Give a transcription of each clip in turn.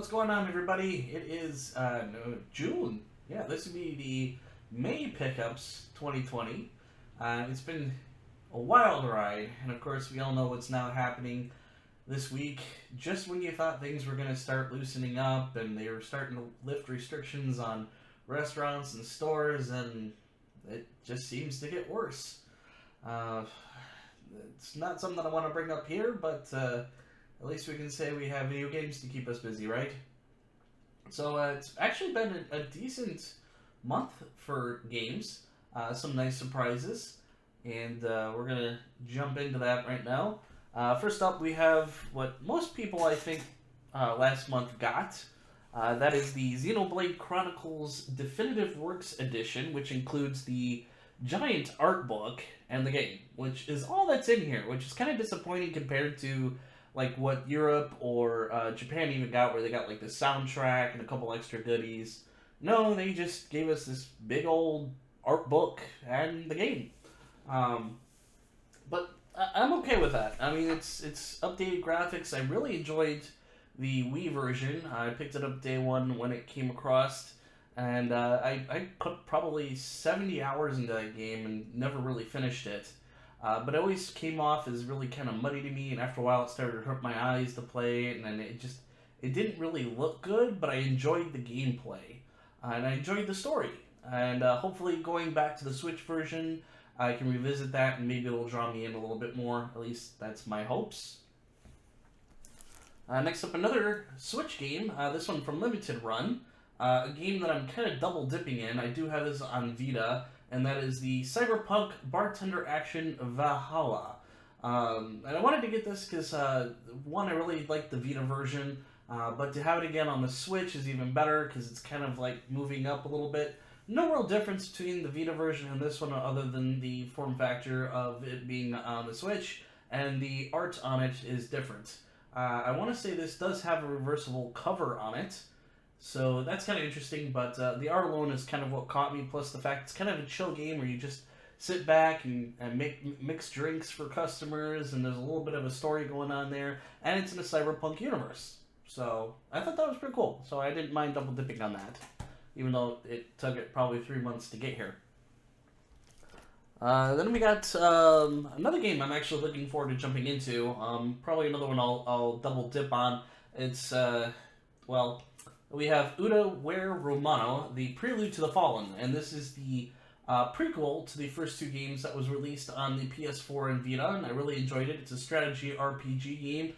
What's going on, everybody? It is no, June. Yeah, this would be the May pickups 2020. It's been a wild ride, and of course, we all know what's now happening this week. Just when you thought things were going to start loosening up and they were starting to lift restrictions on restaurants and stores, and it just seems to get worse. Uh, it's not something that I want to bring up here, but at least we can say we have video games to keep us busy, right? So it's actually been a decent month for games. Some nice surprises, and we're going to jump into that right now. First up, we have what most people, I think, last month got. That is the Xenoblade Chronicles Definitive Works Edition, which includes the giant art book and the game, which is all that's in here, which is kind of disappointing compared to like what Europe or Japan even got, where they got like the soundtrack and a couple extra goodies. No, they just gave us this big old art book and the game. But I'm okay with that. I mean, it's updated graphics. I really enjoyed the Wii version. I picked it up day one when it came across, and I put probably 70 hours into that game and never really finished it. But it always came off as really kind of muddy to me, and after a while it started to hurt my eyes to play it, and then it didn't really look good, but I enjoyed the gameplay, and I enjoyed the story. And hopefully going back to the Switch version, I can revisit that, and maybe it'll draw me in a little bit more. At least that's my hopes. Next up, another Switch game, this one from Limited Run, a game that I'm kind of double dipping in. I do have this on Vita, and that is the Cyberpunk Bartender Action Valhalla. And I wanted to get this because, one, I really liked the Vita version, but to have it again on the Switch is even better because it's kind of like moving up a little bit. No real difference between the Vita version and this one other than the form factor of it being on the Switch, and the art on it is different. I want to say this does have a reversible cover on it, so that's kind of interesting, but the art alone is kind of what caught me, plus the fact it's kind of a chill game where you just sit back and mix drinks for customers, and there's a little bit of a story going on there, and it's in a cyberpunk universe. So I thought that was pretty cool, so I didn't mind double dipping on that, even though it took it probably 3 months to get here. Then we got another game I'm actually looking forward to jumping into. Probably another one I'll double dip on. It's, well, we have Uda Ware Romano, the Prelude to the Fallen, and this is the prequel to the first two games that was released on the PS4 and Vita, and I really enjoyed it. It's a strategy RPG game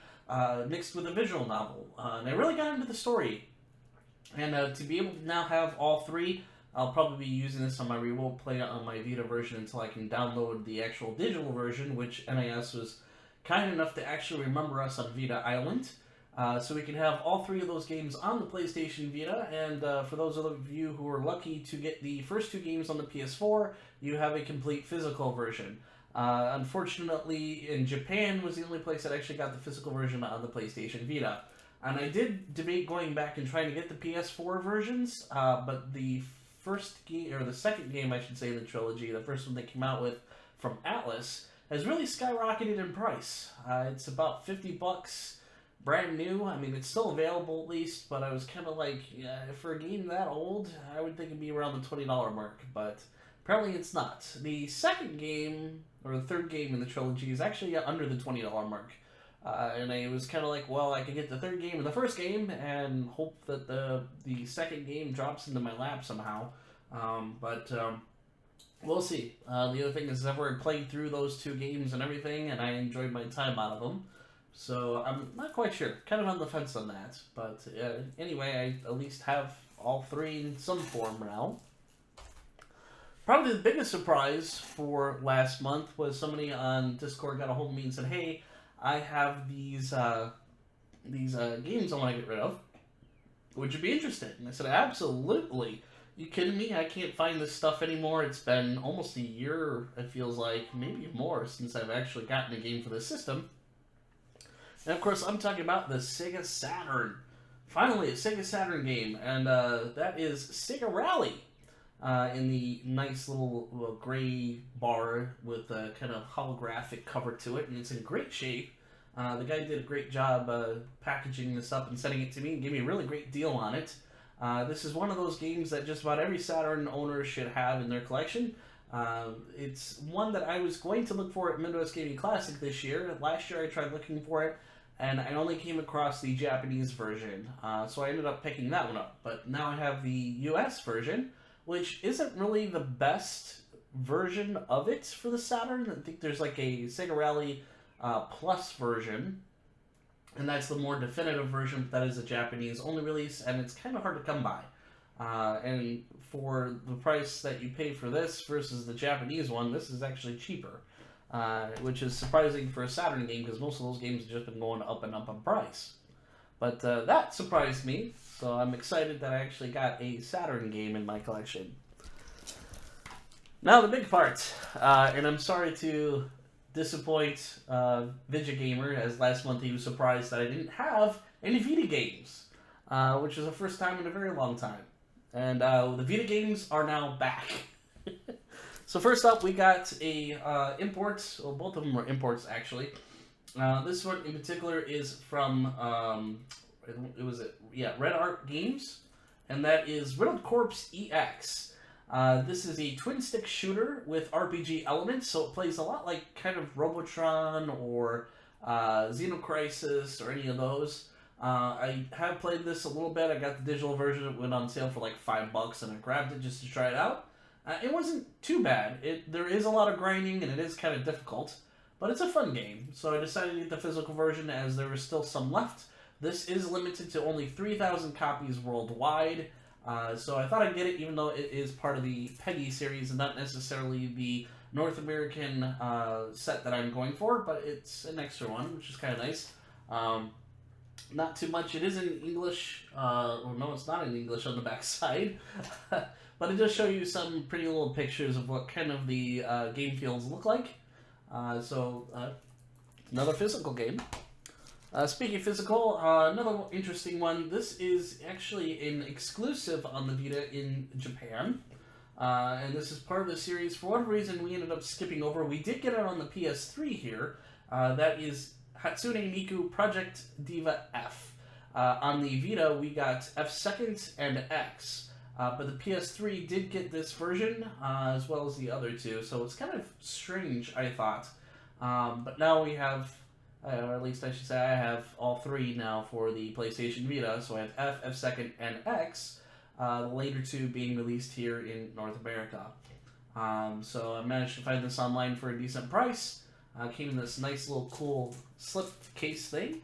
mixed with a visual novel, and I really got into the story. And to be able to now have all three, I'll probably be using this on my Won't play it on my Vita version until I can download the actual digital version, which NIS was kind enough to actually remember us on Vita Island. So we can have all three of those games on the PlayStation Vita, and for those of you who are lucky to get the first two games on the PS4, you have a complete physical version. Unfortunately, in Japan was the only place that actually got the physical version on the PlayStation Vita. And I did debate going back and trying to get the PS4 versions, but the first game, or the second game, I should say, in the trilogy, the first one they came out with from Atlas, has really skyrocketed in price. It's about $50, brand new. I mean, it's still available at least, but I was kind of like, yeah, for a game that old, I would think it'd be around the $20 mark, but apparently it's not. The second game, or the third game in the trilogy, is actually under the $20 mark. And I was kind of like, well, I can get the third game and the first game and hope that the second game drops into my lap somehow. But we'll see. The other thing is I've already played through those two games and everything, and I enjoyed my time out of them. So I'm not quite sure. Kind of on the fence on that. But anyway, I at least have all three in some form now. Probably the biggest surprise for last month was somebody on Discord got a hold of me and said, hey, I have these games I want to get rid of. Would you be interested? And I said, absolutely. You kidding me? I can't find this stuff anymore. It's been almost a year, it feels like, maybe more, since I've actually gotten a game for this system. And of course, I'm talking about the Sega Saturn. Finally, a Sega Saturn game, and that is Sega Rally. In the nice little gray bar with a kind of holographic cover to it, and it's in great shape. The guy did a great job packaging this up and sending it to me and gave me a really great deal on it. This is one of those games that just about every Saturn owner should have in their collection. It's one that I was going to look for at Midwest Gaming Classic this year. Last year I tried looking for it, and I only came across the Japanese version, so I ended up picking that one up. But now I have the US version, which isn't really the best version of it for the Saturn. I think there's like a Sega Rally Plus version, and that's the more definitive version. That is a Japanese only release, and it's kind of hard to come by. And for the price that you pay for this versus the Japanese one, this is actually cheaper, which is surprising for a Saturn game because most of those games have just been going up and up in price. But that surprised me, so I'm excited that I actually got a Saturn game in my collection. Now the big part, and I'm sorry to disappoint Vidjagamer, as last month he was surprised that I didn't have any Vita games, which is the first time in a very long time. And the Vita games are now back. So first up, we got a import. Well, both of them were imports, actually. This one in particular is from Red Art Games, and that is Riddled Corpse EX. This is a twin-stick shooter with RPG elements, so it plays a lot like kind of Robotron or Xenocrisis or any of those. I have played this a little bit. I got the digital version. It went on sale for like $5, and I grabbed it just to try it out. It wasn't too bad. There is a lot of grinding, and it is kind of difficult, but it's a fun game. So I decided to get the physical version as there was still some left. This is limited to only 3,000 copies worldwide. So I thought I'd get it, even though it is part of the Peggy series and not necessarily the North American set that I'm going for, but it's an extra one, which is kind of nice. Not too much. It is in English. Well, no, it's not in English on the back side. But it does show you some pretty little pictures of what kind of the game fields look like. Another physical game. Speaking of physical, another interesting one. This is actually an exclusive on the Vita in Japan. And this is part of the series. For whatever reason, we ended up skipping over. We did get it on the PS3 here. That is Hatsune Miku Project Diva F. On the Vita, we got F Second and X. But the PS3 did get this version, as well as the other two. So it's kind of strange, I thought. But now we have... or at least I should say I have all three now for the PlayStation Vita. So I have F, F Second, and X. The later two being released here in North America. So I managed to find this online for a decent price. Came in this nice little cool slip case thing.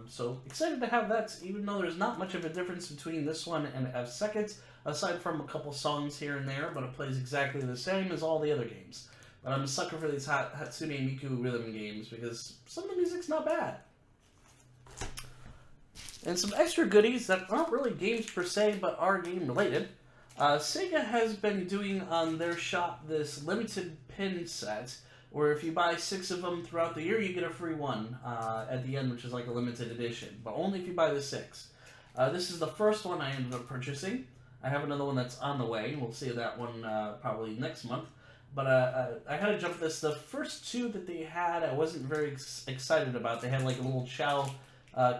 So excited to have that, even though there's not much of a difference between this one and F Second, aside from a couple songs here and there, but it plays exactly the same as all the other games. But I'm a sucker for these Hatsune Miku rhythm games because some of the music's not bad. And some extra goodies that aren't really games per se, but are game related. Sega has been doing on their shop this limited pin set, where if you buy 6 of them throughout the year, you get a free one at the end, which is like a limited edition, but only if you buy the 6. This is the first one I ended up purchasing. I have another one that's on the way. We'll see that one probably next month. But I had to jump this. The first 2 that they had, I wasn't very excited about. They had like a little Chow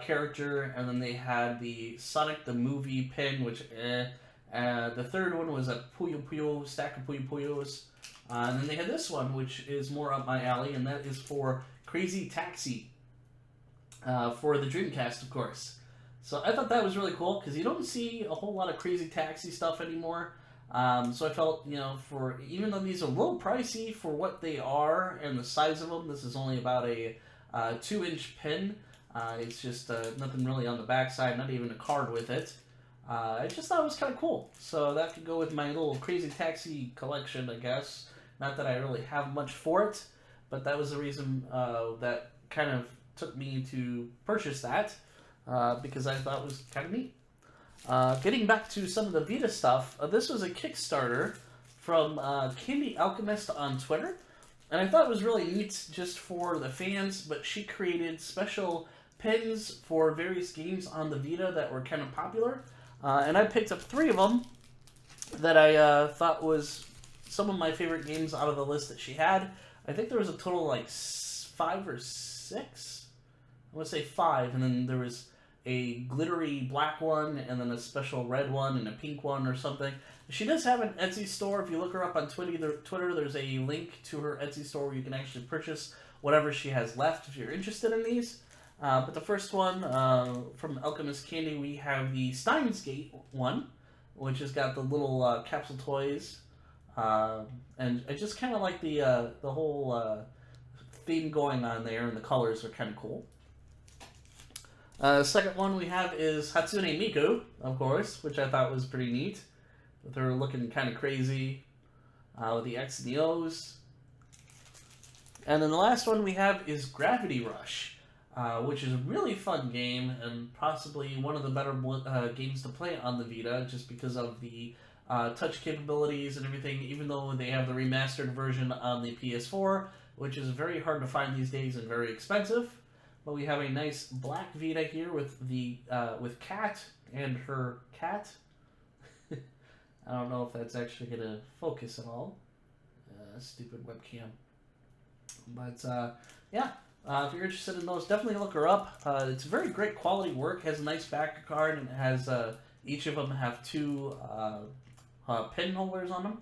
character, and then they had the Sonic the Movie pin, which the third one was a Puyo Puyo, stack of Puyo Puyos. And then they had this one, which is more up my alley, and that is for Crazy Taxi, for the Dreamcast, of course. So I thought that was really cool, because you don't see a whole lot of Crazy Taxi stuff anymore. So I felt, even though these are a little pricey for what they are and the size of them, this is only about a 2-inch pin. It's just nothing really on the backside, not even a card with it. I just thought it was kind of cool. So that could go with my little Crazy Taxi collection, I guess. Not that I really have much for it, but that was the reason that kind of took me to purchase that, because I thought it was kind of neat. Getting back to some of the Vita stuff, this was a Kickstarter from Candy Alchemist on Twitter, and I thought it was really neat just for the fans, but she created special pins for various games on the Vita that were kind of popular, and I picked up 3 of them that I thought was some of my favorite games out of the list that she had. I think there was a total of like 5 or 6. I want to say 5, and then there was a glittery black one, and then a special red one, and a pink one or something. She does have an Etsy store. If you look her up on Twitter, there's a link to her Etsy store where you can actually purchase whatever she has left if you're interested in these. But the first one, from Alchemist Candy, we have the Steins Gate one, which has got the little capsule toys. And I just kind of like the whole theme going on there, and the colors are kind of cool. Second one we have is Hatsune Miku, of course, which I thought was pretty neat, with her looking kind of crazy, with the X and the O's. And then the last one we have is Gravity Rush, which is a really fun game, and possibly one of the better games to play on the Vita, just because of the touch capabilities and everything, even though they have the remastered version on the PS4, which is very hard to find these days and very expensive. But we have a nice black Vita here with the with Cat and her cat. I don't know if that's actually going to focus at all. Stupid webcam. But yeah, if you're interested in those, definitely look her up. It's very great quality work. Has a nice back card, and it has each of them have 2 pin holders on them.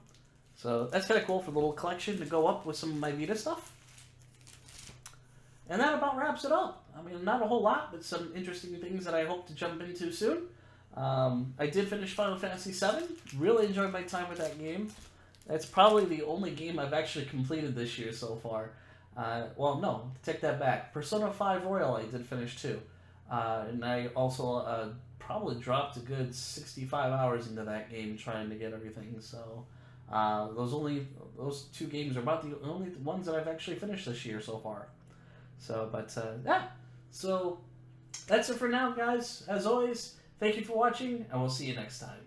So that's kind of cool for a little collection to go up with some of my Vita stuff. And that about wraps it up. I mean, not a whole lot, but some interesting things that I hope to jump into soon. I did finish Final Fantasy VII. Really enjoyed my time with that game. That's probably the only game I've actually completed this year so far. Well, no, take that back. Persona 5 Royal I did finish too. And I also probably dropped a good 65 hours into that game trying to get everything. So those 2 games are about the only ones that I've actually finished this year so far. So, but yeah, so that's it for now, guys. As always, thank you for watching, and we'll see you next time.